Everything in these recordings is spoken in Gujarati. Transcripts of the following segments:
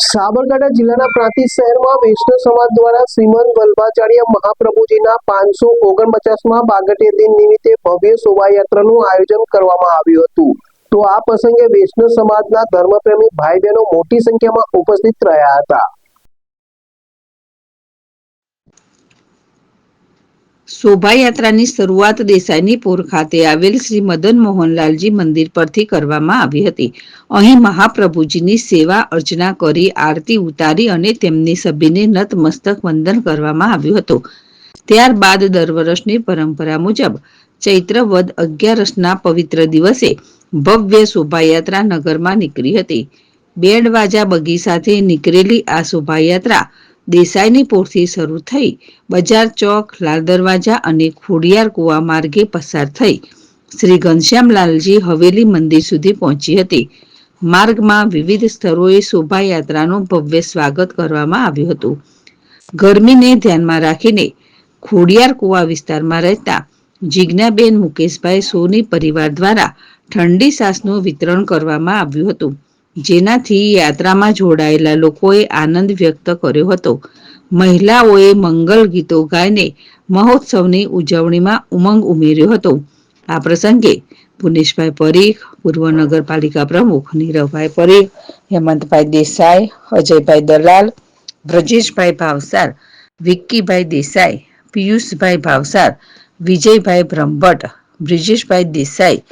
સાબરકાંઠા જિલ્લાના પ્રાંતિજ શહેરમાં વૈષ્ણવ સમાજ દ્વારા શ્રીમદ વલ્લભાચાર્ય મહાપ્રભુજીના 549માં પ્રાગટ્ય દિન નિમિત્તે ભવ્ય શોભાયાત્રાનું આયોજન કરવામાં આવ્યું હતું। તો આ પ્રસંગે વૈષ્ણવ સમાજના ધર્મપ્રેમી ભાઈ બહેનો મોટી સંખ્યામાં ઉપસ્થિત રહ્યા હતા। શોભાયાત્રાની શરૂઆત દેસાઈની પોર ખાતે આવેલ શ્રી મદન મોહનલાલજી મંદિર પરથી કરવામાં આવી હતી। અહીં મહાપ્રભુજીની સેવા અર્ચના કરી આરતી ઉતારી અને તેમની સભીને નતમસ્તક વંદન કરવામાં આવ્યું હતું। ત્યારબાદ દર વર્ષની પરંપરા મુજબ ચૈત્ર વદ 11ના પવિત્ર દિવસે ભવ્ય શોભાયાત્રા નગરમાં નીકળી હતી। બેન્ડ વાજા બગી સાથે નીકળેલી આ શોભાયાત્રા દેસાઈની પોરથી શરૂ થઈ બજાર ચોક, લાલ દરવાજા અને ખોડિયાર કુવા માર્ગે પસાર થઈ શ્રી ઘનશ્યામલાલજી હવેલી મંદિર સુધી પહોંચી હતી। માર્ગમાં વિવિધ સ્થળોએ શોભાયાત્રાનું ભવ્ય સ્વાગત કરવામાં આવ્યું હતું। ગરમીને ધ્યાનમાં રાખીને ખોડિયાર કુવા વિસ્તારમાં રહેતા જીજ્ઞાબેન મુકેશભાઈ સોની પરિવાર દ્વારા ઠંડી છાશનું વિતરણ કરવામાં આવ્યું હતું, જેનાથી યાત્રામાં જોડાયેલા લોકોએ આનંદ વ્યક્ત કર્યો હતો। મહિલાઓએ મંગલ ગીતો ગાઈને મહોત્સવની ઉજવણીમાં ઉમંગ ઉમેર્યો હતો। આ પ્રસંગે પુનેશભાઈ પરીખ, પૂર્વ નગરપાલિકા પ્રમુખ નીરવભાઈ પરીખ, હેમંતભાઈ દેસાઈ, અજયભાઈ દલાલ, બ્રજેશભાઈ ભાવસાર, વિક્કીભાઈ દેસાઈ, પિયુષભાઈ ભાવસાર, વિજયભાઈ બ્રહ્મભટ્ટ, બ્રિજેશભાઈ દેસાઈ,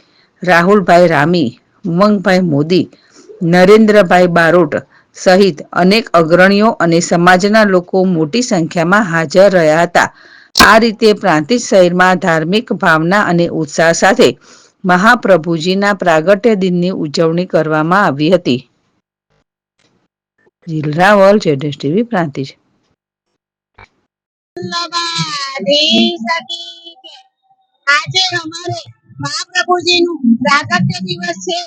રાહુલભાઈ રામી, ઉમંગભાઈ મોદી, નરેન્દ્રભાઈ બારોટ સહિત અનેક અગ્રણીઓ અને સમાજના લોકો મોટી સંખ્યામાં હાજર રહ્યા હતા। આ રીતે પ્રાંતિજ શહેરમાં ધાર્મિક ભાવના અને ઉત્સાહ સાથે મહાપ્રભુજીના પ્રાગટ્ય દિનની ઉજવણી કરવામાં આવી હતી। જીલ રાવલ, જેડેશ ટીવી, પ્રાંતિજ। આજે અમારે મહાપ્રભુજીનું પ્રાગટ્ય દિવસ છે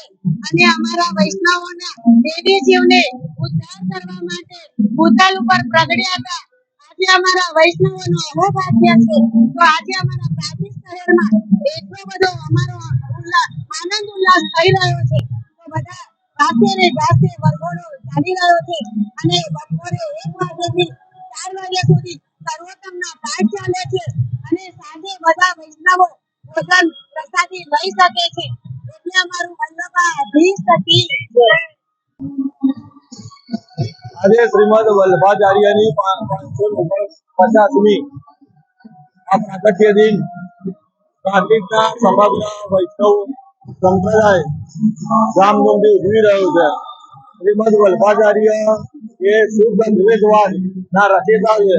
અને અમારા વૈષ્ણવોના દેવી જીવને ઉદ્ધાર કરવા માટે ભૂતલ ઉપર પ્રગટ્યા હતા। આજે અમારા વૈષ્ણવોનો અહોભાગ્ય છે। તો આજે અમારા પ્રાંતિજ શહેરમાં એટલો બધો અમારો આનંદ ઉલ્લાસ થઈ રહ્યો છે। તો બધા ગાતે ને ગાતે વરઘોડો ચાલી રહ્યો છે અને બપોરે 1 વાગ્યાથી 4 વાગ્યા સુધી સર્વોત્તમના પાઠ ચાલે છે અને સાંજે બધા વૈષ્ણવો ભોજન પ્રસાદી લઈ શકે છે। એટલે અમારું વલ્લભાધીશ કી આજે શ્રીમદ વલ્લભાચાર્યની 549મી આ પ્રાગટ્ય દિન પ્રાંતિજના સમગ્ર વૈષ્ણવ સંપ્રદાય ધામધૂમથી ઉજવી રહ્યું છે। શ્રીમદ વલ્લભાચાર્ય એ શુદ્ધ દ્વૈતવાદના રચયિતા છે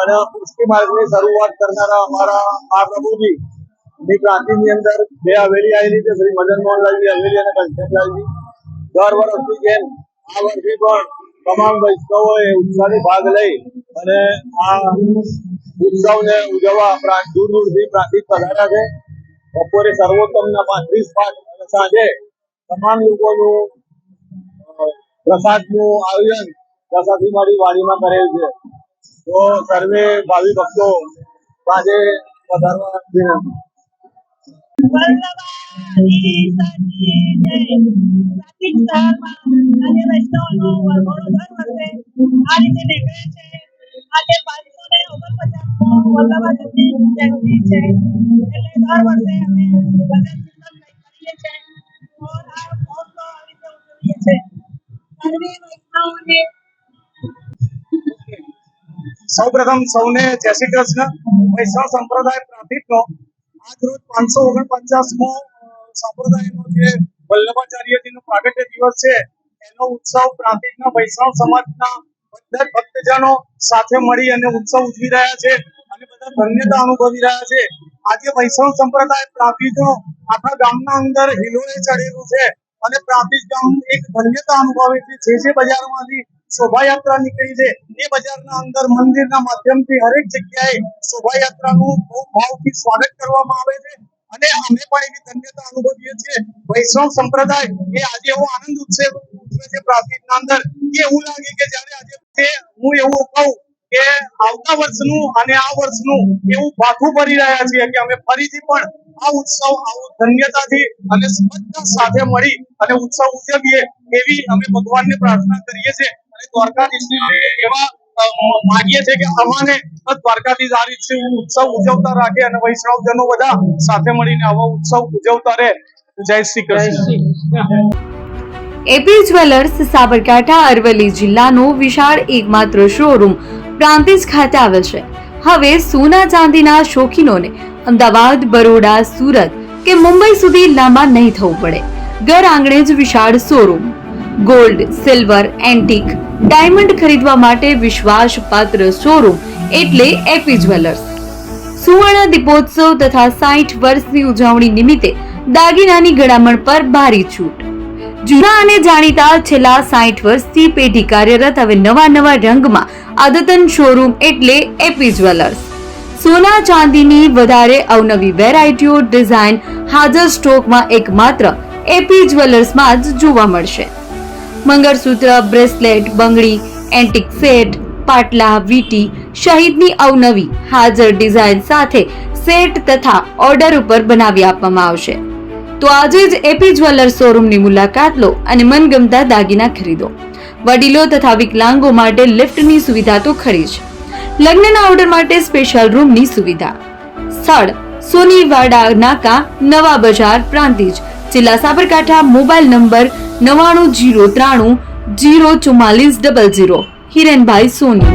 અને પુષ્ટિ માર્ગની શરૂઆત કરનારા અમારા મહાપ્રભુજી ની પ્રાંતિજની અંદર 2 હવેલી આવેલી છે, શ્રી મદન મોહનલાલજી હવેલી અને ઘનશ્યામલાલજી। દર વર્ષની જેમ આ વર્ષે પણ તમામ વૈષ્ણવોએ ઉત્સાહથી ભાગ લઈ અને આ ઉત્સવને ઉજવવા દૂર દૂરથી પ્રાંતિજ પધાર્યા છે। બપોરે સર્વોત્તમના 35 પાઠ અને સાંજે તમામ લોકોનું પ્રસાદનું આયોજન પ્રસાદીમાળી વાડીમાં કરેલ છે। તો સર્વે ભાવિ ભક્તો આજે પધારવા વિનંતી। પ્રાંતિજ શહેરમાં આજે વૈષ્ણવોનો વરઘોડો દર વર્ષે આ રીતે નીકળે છે। આજે 549મો વલ્લભાચાર્યની જયંતિ છે એટલે દર વર્ષે અમે ભજન કીર્તન કરીએ છીએ और આ મહોત્સવ આ રીતે ઉજવીએ છીએ। સર્વે વૈષ્ણવોને સૌપ્રથમ સૌને જય શ્રી કૃષ્ણ। વૈષ્ણવ સંપ્રદાય પ્રાંતિજનો આજ રોજ 549મો સંપ્રદાયનો જે વલ્લભાચાર્યજીનો પ્રાગટ્ય દિવસ છે એનો ઉત્સવ પ્રાંતિજના વૈષ્ણવ સમાજના બધા ભક્તજનો સાથે મળી અને ઉત્સવ ઉજવી રહ્યા છે અને બધા ધન્યતા અનુભવી રહ્યા છે। આજે વૈષ્ણવ સંપ્રદાય પ્રાંતિજનો આખા ગામના અંદર હિલોળે ચડેલું છે અને પ્રાંતિજ ગામ એક ધન્યતા અનુભવે છે। જે બજારમાંથી શોભાયાત્રા નીકળી છે એ બજારના અંદર મંદિરના માધ્યમથી હરેક જગ્યાએ શોભાયાત્રાનું બહુ ભાવથી સ્વાગત કરવામાં આવે છે અને અમે પણ એવી ધન્યતા અનુભવીએ છીએ। વૈષ્ણવ સંપ્રદાય એ આજે એવો આનંદ ઉત્સવ ઉજવે છે પ્રાંતિજના અંદર કે એવું લાગે કે જ્યારે આજે હું એવું કહું કે આવતા વર્ષનું અને આ વર્ષનું એવું ભાથું ભરી રહ્યા છીએ કે અમે ફરીથી પણ આ ઉત્સવ આવું ધન્યતાથી અને બધા સાથે મળી અને ઉત્સવ ઉજવીએ એવી અમે ભગવાનને પ્રાર્થના કરીએ છીએ। અને દ્વારકાધીશને એવા માગીએ છીએ કે અમાને દ્વારકાધીશ આ રીતે ઉત્સવ ઉજવતા રાખે અને વૈષ્ણવજનો બધા સાથે મળીને આવો ઉત્સવ ઉજવતા રહે. જય શ્રી કૃષ્ણ. એપી જ્વેલર્સ સાબરકાંઠા અરવલ્લી જિલ્લાનો વિશાળ એકમાત્ર શોરૂમ પ્રાંતિજ ખાતે આવેલ છે. હવે સોના ચાંદીના શોખીનોને અમદાવાદ, બરોડા, સુરત કે મુંબઈ સુધી લાંબા નહીં થવું પડે. ઘર આંગણે જ વિશાળ showroom. Gold, silver, antique, diamond ખરીદવા માટે વિશ્વાસપાત્ર શોરૂમ એટલે એપી જ્વેલર્સ. સુવર્ણ દીપોત્સવ તથા 60 વર્ષની ઉજવણી નિમિત્તે દાગીનાની ગળામણ પર ભારી છૂટ. જૂના અને જાણીતા છેલ્લા 60 વર્ષથી પેઢી કાર્યરત હવે નવા રંગમાં અદ્યતન શોરૂમ એટલે એપી જ્વેલર્સ. સોના ચાંદીની વધારે અવનવી વેરાયટીઓ, ડિઝાઇન હાજર સ્ટોકમાં એકમાત્ર એપી જ્વેલર્સમાં જ જોવા મળશે. મંગળસૂત્ર, બ્રેસલેટ, બંગડી, એન્ટિક સેટ, પાટલા, વીટી સહિતની અવનવી હાજર ડિઝાઇન સાથે સેટ તથા ઓર્ડર ઉપર બનાવી આપવામાં આવશે. તો આજે જ એપી જ્વેલર્સ શોરૂમની મુલાકાત લો અને મનગમતા દાગીના ખરીદો. વડીલો તથા વિકલાંગો માટે લિફ્ટની સુવિધા તો ખરી જ. લગ્નના ઓર્ડર માટે સ્પેશિયલ રૂમની સુવિધા. સ્થળ સોનીવાડા નાકા, નવા બજાર, પ્રાંતિજ, જિલ્લા સાબરકાંઠા. Mobile number 9903004400. હિરેનભાઈ સોની.